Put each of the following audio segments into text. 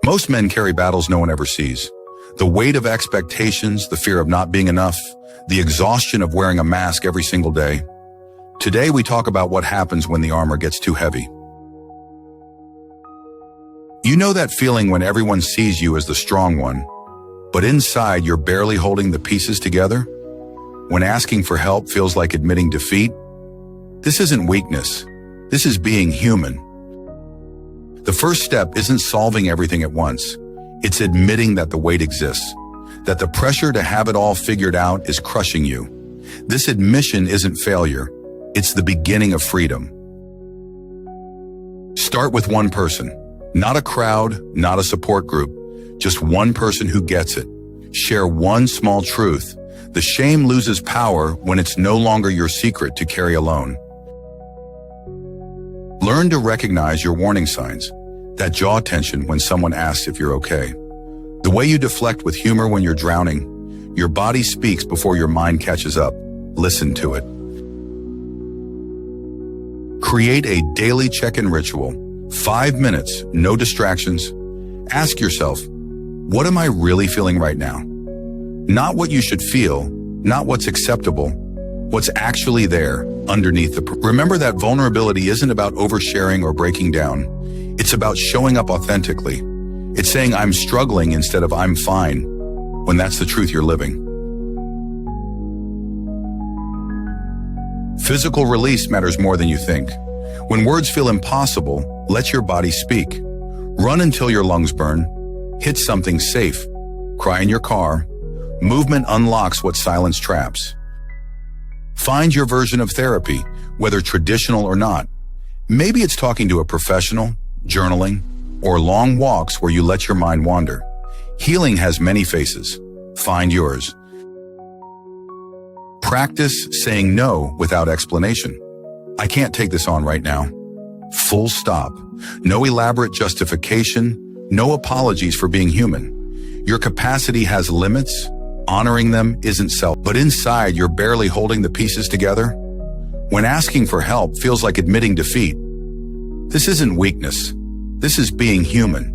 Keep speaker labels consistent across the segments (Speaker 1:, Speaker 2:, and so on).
Speaker 1: Most men carry battles no one ever sees. The weight of expectations, the fear of not being enough, the exhaustion of wearing a mask every single day. Today we talk about what happens when the armor gets too heavy. You know that feeling when everyone sees you as the strong one, but inside you're barely holding the pieces together? When asking for help feels like admitting defeat? This isn't weakness. This is being human. The first step isn't solving everything at once. It's admitting that the weight exists, that the pressure to have it all figured out is crushing you. This admission isn't failure. It's the beginning of freedom. Start with one person, not a crowd, not a support group, just one person who gets it. Share one small truth. The shame loses power when it's no longer your secret to carry alone. Learn to recognize your warning signs, that jaw tension when someone asks if you're okay, the way you deflect with humor when you're drowning. Your body speaks before your mind catches up. Listen to it. Create a daily check-in ritual. 5 minutes, no distractions. Ask yourself, what am I really feeling right now? Not what you should feel, not what's acceptable, what's actually there underneath the... Remember that vulnerability isn't about oversharing or breaking down. It's about showing up authentically. It's saying I'm struggling instead of I'm fine, when that's the truth you're living. Physical release matters more than you think. When words feel impossible, let your body speak. Run until your lungs burn. Hit something safe. Cry in your car. Movement unlocks what silence traps. Find your version of therapy, whether traditional or not. Maybe it's talking to a professional, journaling, or long walks where you let your mind wander. Healing has many faces. Find yours. Practice saying no without explanation. I can't take this on right now. Full stop. No elaborate justification. No apologies for being human. Your capacity has limits. Honoring them isn't self, but inside you're barely holding the pieces together. When asking for help feels like admitting defeat, this isn't weakness. This is being human.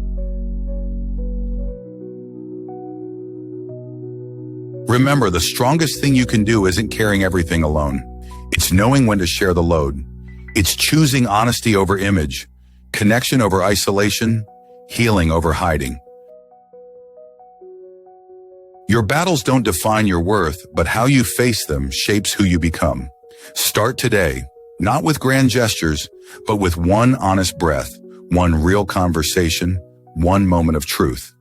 Speaker 1: Remember, the strongest thing you can do isn't carrying everything alone. It's knowing when to share the load. It's choosing honesty over image, connection over isolation, healing over hiding. Your battles don't define your worth, but how you face them shapes who you become. Start today, not with grand gestures, but with one honest breath, one real conversation, one moment of truth.